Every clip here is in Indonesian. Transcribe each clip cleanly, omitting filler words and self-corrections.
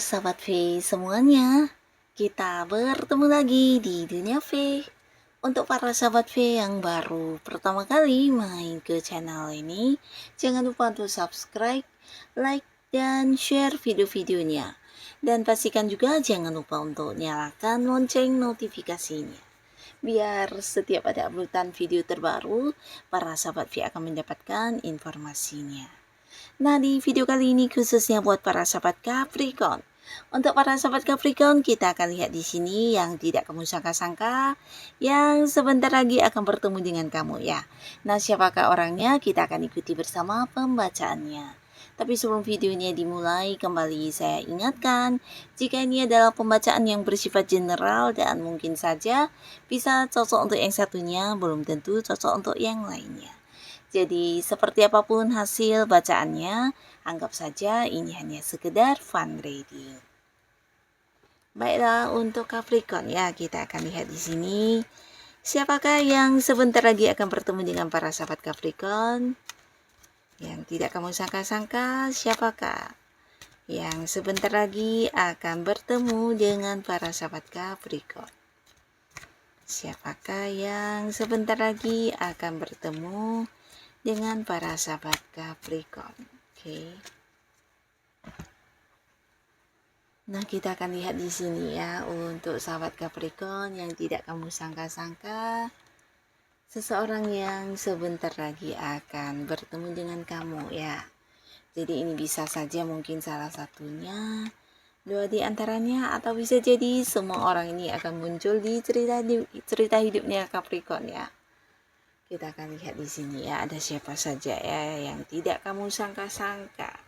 sahabat V semuanya, kita bertemu lagi di dunia V. Untuk para sahabat V yang baru pertama kali main ke channel ini, jangan lupa untuk subscribe, like, dan share video-videonya. Dan pastikan juga jangan lupa untuk nyalakan lonceng notifikasinya. Biar setiap ada uploadan video terbaru, para sahabat V akan mendapatkan informasinya. Nah, di video kali ini khususnya buat para sahabat Capricorn. Untuk para sahabat Capricorn, kita akan lihat di sini yang tidak kamu sangka-sangka, yang sebentar lagi akan bertemu dengan kamu ya. Nah, siapakah orangnya? Kita akan ikuti bersama pembacaannya. Tapi sebelum videonya dimulai, kembali saya ingatkan, jika ini adalah pembacaan yang bersifat general dan mungkin saja bisa cocok untuk yang satunya, belum tentu cocok untuk yang lainnya. Jadi seperti apapun hasil bacaannya, anggap saja ini hanya sekedar fun reading. Baiklah, untuk Capricorn ya, kita akan lihat di sini siapakah yang sebentar lagi akan bertemu dengan para sahabat Capricorn. Yang tidak kamu sangka-sangka, siapakah yang sebentar lagi akan bertemu dengan para sahabat Capricorn? Siapakah yang sebentar lagi akan bertemu dengan para sahabat Capricorn? Oke. Nah, kita akan lihat di sini ya, untuk sahabat Capricorn yang tidak kamu sangka-sangka, seseorang yang sebentar lagi akan bertemu dengan kamu ya. Jadi ini bisa saja mungkin salah satunya, dua di antaranya, atau bisa jadi semua orang ini akan muncul di cerita hidupnya Capricorn ya. Kita akan lihat di sini ya, ada siapa saja ya yang tidak kamu sangka-sangka.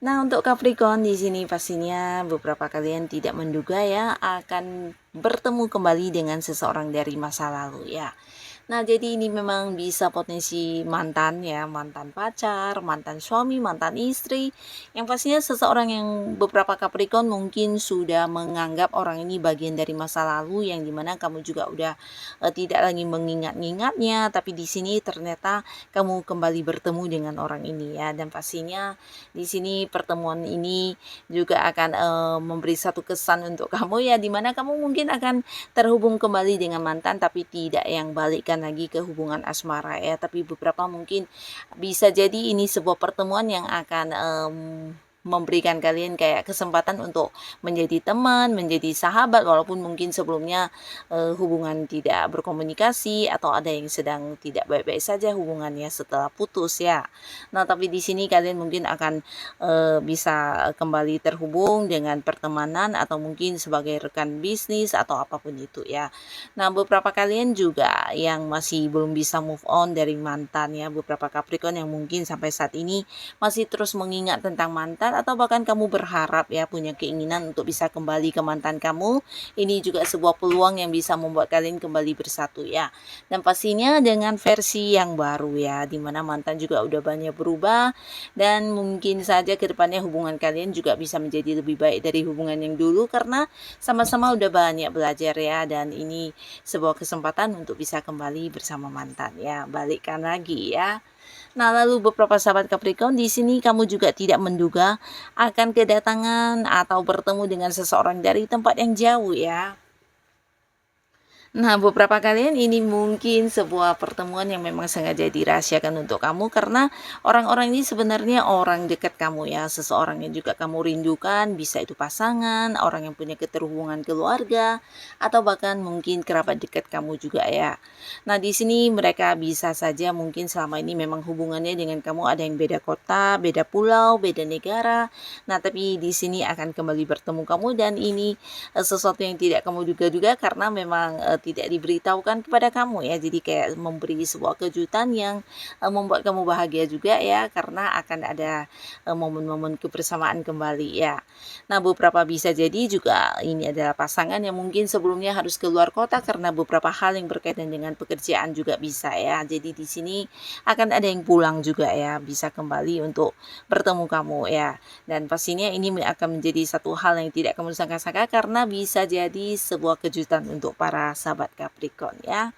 Nah, untuk Capricorn di sini pastinya beberapa kalian tidak menduga ya akan bertemu kembali dengan seseorang dari masa lalu ya. Nah, jadi ini memang bisa potensi mantan ya, mantan pacar, mantan suami, mantan istri. Yang pastinya seseorang yang beberapa Capricorn mungkin sudah menganggap orang ini bagian dari masa lalu, yang dimana kamu juga udah tidak lagi mengingat-ingatnya, tapi di sini ternyata kamu kembali bertemu dengan orang ini ya. Dan pastinya di sini pertemuan ini juga akan memberi satu kesan untuk kamu ya, dimana kamu mungkin akan terhubung kembali dengan mantan, tapi tidak yang balikkan lagi ke hubungan asmara ya, tapi beberapa mungkin bisa jadi ini sebuah pertemuan yang akan memberikan kalian kayak kesempatan untuk menjadi teman, menjadi sahabat, walaupun mungkin sebelumnya hubungan tidak berkomunikasi atau ada yang sedang tidak baik-baik saja hubungannya setelah putus ya. Nah, tapi di sini kalian mungkin akan bisa kembali terhubung dengan pertemanan atau mungkin sebagai rekan bisnis atau apapun itu ya. Nah, beberapa kalian juga yang masih belum bisa move on dari mantan ya, beberapa Capricorn yang mungkin sampai saat ini masih terus mengingat tentang mantan, atau bahkan kamu berharap ya, punya keinginan untuk bisa kembali ke mantan kamu. Ini juga sebuah peluang yang bisa membuat kalian kembali bersatu ya. Dan pastinya dengan versi yang baru ya, dimana mantan juga udah banyak berubah, dan mungkin saja ke depannya hubungan kalian juga bisa menjadi lebih baik dari hubungan yang dulu, karena sama-sama udah banyak belajar ya, dan ini sebuah kesempatan untuk bisa kembali bersama mantan ya, balikkan lagi ya. Nah, lalu beberapa sahabat Capricorn di sini kamu juga tidak menduga akan kedatangan atau bertemu dengan seseorang dari tempat yang jauh ya. Nah, beberapa kalian ini mungkin sebuah pertemuan yang memang sengaja dirahasiakan untuk kamu, karena orang-orang ini sebenarnya orang dekat kamu ya, seseorang yang juga kamu rindukan, bisa itu pasangan, orang yang punya keterhubungan keluarga, atau bahkan mungkin kerabat dekat kamu juga ya. Nah, di sini mereka bisa saja mungkin selama ini memang hubungannya dengan kamu ada yang beda kota, beda pulau, beda negara. Nah, tapi di sini akan kembali bertemu kamu, dan ini sesuatu yang tidak kamu duga-duga, karena memang tidak diberitahukan kepada kamu ya. Jadi kayak memberi sebuah kejutan yang membuat kamu bahagia juga ya, karena akan ada momen-momen kebersamaan kembali ya. Nah, beberapa bisa jadi juga ini adalah pasangan yang mungkin sebelumnya harus keluar kota karena beberapa hal yang berkaitan dengan pekerjaan juga bisa ya. Jadi di sini akan ada yang pulang juga ya, bisa kembali untuk bertemu kamu ya. Dan pastinya ini akan menjadi satu hal yang tidak kamu sangka-sangka, karena bisa jadi sebuah kejutan untuk para sahabat sahabat Capricorn ya.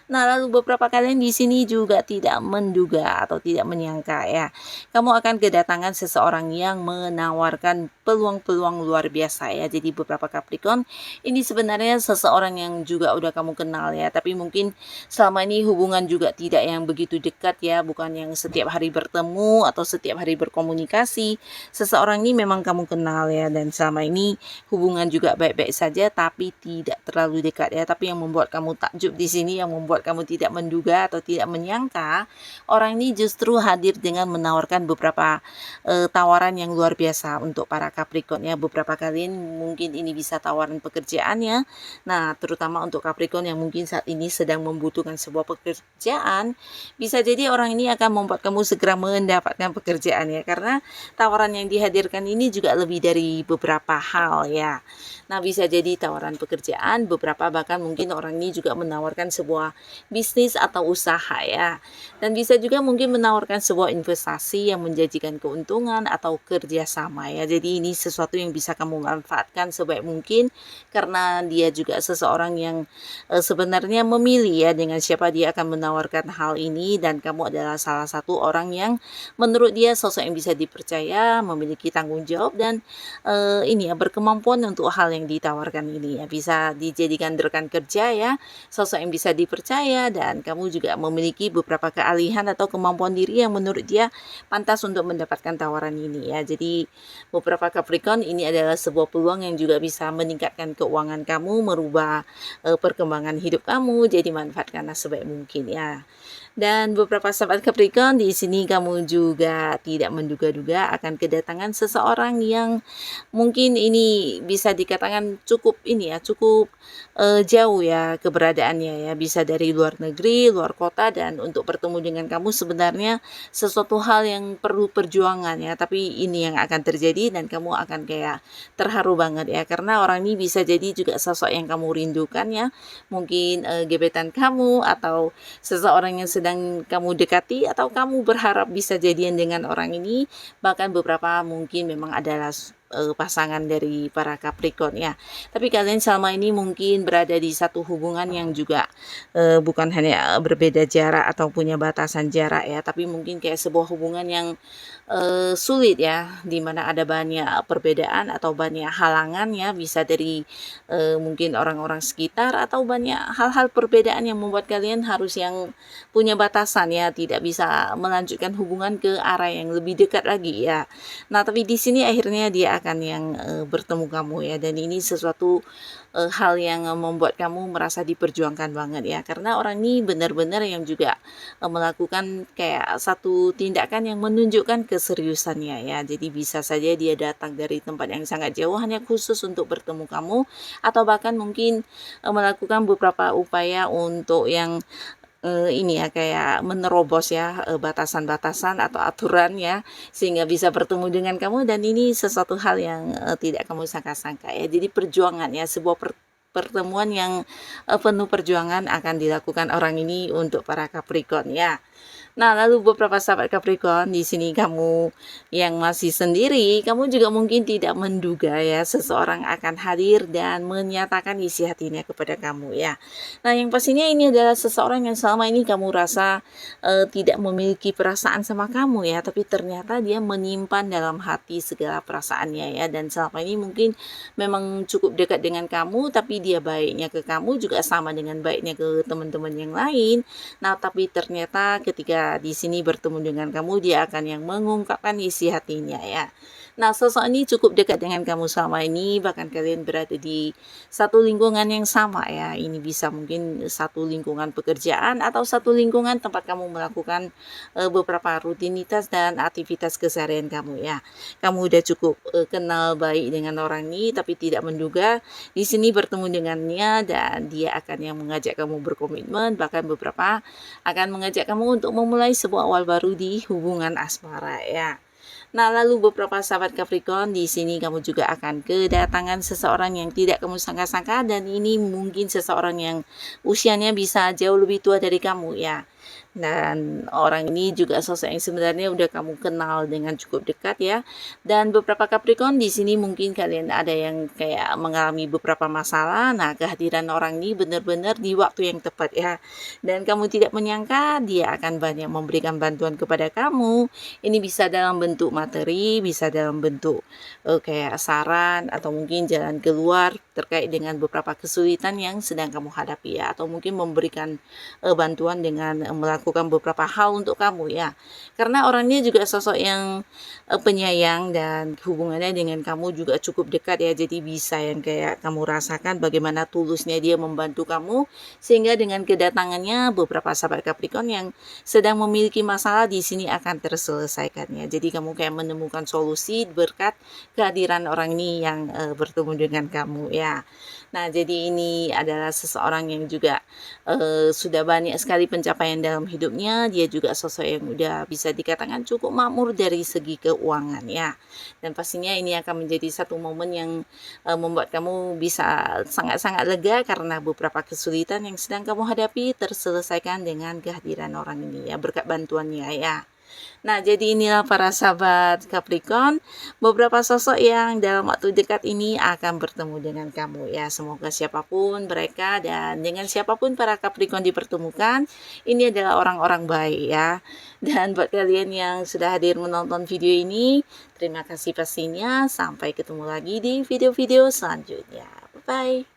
Nah, lalu beberapa kalian di sini juga tidak menduga atau tidak menyangka ya, kamu akan kedatangan seseorang yang menawarkan peluang-peluang luar biasa ya. Jadi beberapa Capricorn, ini sebenarnya seseorang yang juga udah kamu kenal ya, tapi mungkin selama ini hubungan juga tidak yang begitu dekat ya, bukan yang setiap hari bertemu atau setiap hari berkomunikasi. Seseorang ini memang kamu kenal ya, dan selama ini hubungan juga baik-baik saja, tapi tidak terlalu dekat ya. Tapi yang membuat kamu takjub di sini, yang membuat kamu tidak menduga atau tidak menyangka, orang ini justru hadir dengan menawarkan beberapa tawaran yang luar biasa untuk para Capricorn ya. Beberapa kalian mungkin ini bisa tawaran pekerjaannya. Nah, terutama untuk Capricorn yang mungkin saat ini sedang membutuhkan sebuah pekerjaan, bisa jadi orang ini akan membuat kamu segera mendapatkan pekerjaan ya, karena tawaran yang dihadirkan ini juga lebih dari beberapa hal ya. Nah, bisa jadi tawaran pekerjaan, beberapa bahkan mungkin orang ini juga menawarkan sebuah bisnis atau usaha ya. Dan bisa juga mungkin menawarkan sebuah investasi yang menjanjikan keuntungan atau kerjasama ya. Jadi ini sesuatu yang bisa kamu manfaatkan sebaik mungkin, karena dia juga seseorang yang sebenarnya memilih ya dengan siapa dia akan menawarkan hal ini, dan kamu adalah salah satu orang yang menurut dia sosok yang bisa dipercaya, memiliki tanggung jawab, dan ini ya berkemampuan untuk hal yang ditawarkan ini ya. Bisa dijadikan rekan kerja ya, sosok yang bisa dipercaya, dan kamu juga memiliki beberapa keahlian atau kemampuan diri yang menurut dia pantas untuk mendapatkan tawaran ini ya. Jadi beberapa Capricorn, ini adalah sebuah peluang yang juga bisa meningkatkan keuangan kamu, merubah perkembangan hidup kamu, jadi manfaatkanlah sebaik mungkin ya. Dan beberapa sahabat Capricorn, di sini kamu juga tidak menduga-duga akan kedatangan seseorang yang mungkin ini bisa dikatakan cukup ini ya, cukup jauh ya keberadaannya ya, bisa dari luar negeri, luar kota, dan untuk bertemu dengan kamu sebenarnya sesuatu hal yang perlu perjuangan ya, tapi ini yang akan terjadi dan kamu akan kayak terharu banget ya, karena orang ini bisa jadi juga sosok yang kamu rindukan ya, mungkin gebetan kamu atau seseorang yang sedang kamu dekati, atau kamu berharap bisa jadian dengan orang ini, bahkan beberapa mungkin memang adalah pasangan dari para Capricorn ya. Tapi kalian selama ini mungkin berada di satu hubungan yang juga bukan hanya berbeda jarak atau punya batasan jarak ya, tapi mungkin kayak sebuah hubungan yang sulit ya, dimana ada banyak perbedaan atau banyak halangan ya, bisa dari mungkin orang-orang sekitar, atau banyak hal-hal perbedaan yang membuat kalian harus yang punya batasan ya, tidak bisa melanjutkan hubungan ke arah yang lebih dekat lagi ya. Nah, tapi di sini akhirnya dia akan yang bertemu kamu ya, dan ini sesuatu hal yang membuat kamu merasa diperjuangkan banget ya, karena orang ini benar-benar yang juga melakukan kayak satu tindakan yang menunjukkan keseriusannya ya. Jadi bisa saja dia datang dari tempat yang sangat jauh hanya khusus untuk bertemu kamu, atau bahkan mungkin melakukan beberapa upaya untuk yang ini ya, kayak menerobos ya batasan-batasan atau aturan ya, sehingga bisa bertemu dengan kamu, dan ini sesuatu hal yang tidak kamu sangka-sangka ya. Jadi perjuangan ya, sebuah pertemuan yang penuh perjuangan akan dilakukan orang ini untuk para Capricorn ya. Nah, lalu beberapa sahabat Capricorn, di sini kamu yang masih sendiri, kamu juga mungkin tidak menduga ya seseorang akan hadir dan menyatakan isi hatinya kepada kamu ya. Nah, yang pastinya ini adalah seseorang yang selama ini kamu rasa tidak memiliki perasaan sama kamu ya, tapi ternyata dia menyimpan dalam hati segala perasaannya ya, dan selama ini mungkin memang cukup dekat dengan kamu, tapi dia baiknya ke kamu juga sama dengan baiknya ke teman-teman yang lain. Nah, tapi ternyata ketika di sini bertemu dengan kamu, dia akan yang mengungkapkan isi hatinya ya. Nah, sosok ini cukup dekat dengan kamu selama ini, bahkan kalian berada di satu lingkungan yang sama ya. Ini bisa mungkin satu lingkungan pekerjaan atau satu lingkungan tempat kamu melakukan beberapa rutinitas dan aktivitas keseharian kamu ya. Kamu udah cukup kenal baik dengan orang ini, tapi tidak menduga di sini bertemu dengannya, dan dia akan yang mengajak kamu berkomitmen, bahkan beberapa akan mengajak kamu untuk memulai sebuah awal baru di hubungan asmara ya. Nah, lalu beberapa sahabat Capricorn, di sini kamu juga akan kedatangan seseorang yang tidak kamu sangka-sangka, dan ini mungkin seseorang yang usianya bisa jauh lebih tua dari kamu ya. Dan orang ini juga sosok yang sebenarnya udah kamu kenal dengan cukup dekat ya. Dan beberapa Capricorn di sini mungkin kalian ada yang kayak mengalami beberapa masalah. Nah, kehadiran orang ini benar-benar di waktu yang tepat ya. Dan kamu tidak menyangka dia akan banyak memberikan bantuan kepada kamu. Ini bisa dalam bentuk materi, bisa dalam bentuk kayak saran atau mungkin jalan keluar terkait dengan beberapa kesulitan yang sedang kamu hadapi ya, atau mungkin memberikan bantuan dengan melakukan beberapa hal untuk kamu ya. Karena orangnya juga sosok yang penyayang dan hubungannya dengan kamu juga cukup dekat ya. Jadi bisa yang kayak kamu rasakan bagaimana tulusnya dia membantu kamu, sehingga dengan kedatangannya beberapa sahabat Capricorn yang sedang memiliki masalah di sini akan terselesaikan ya. Jadi kamu kayak menemukan solusi berkat kehadiran orang ini yang bertemu dengan kamu ya. Nah, jadi ini adalah seseorang yang juga sudah banyak sekali pencapaian dalam hidupnya. Dia juga sosok yang udah bisa dikatakan cukup makmur dari segi keuangan ya. Dan pastinya ini akan menjadi satu momen yang membuat kamu bisa sangat-sangat lega karena beberapa kesulitan yang sedang kamu hadapi terselesaikan dengan kehadiran orang ini ya, berkat bantuannya ya. Nah, jadi inilah para sahabat Capricorn, beberapa sosok yang dalam waktu dekat ini akan bertemu dengan kamu ya. Semoga siapapun mereka dan dengan siapapun para Capricorn dipertemukan, ini adalah orang-orang baik ya. Dan buat kalian yang sudah hadir menonton video ini, terima kasih pastinya. Sampai ketemu lagi di video-video selanjutnya. Bye-bye.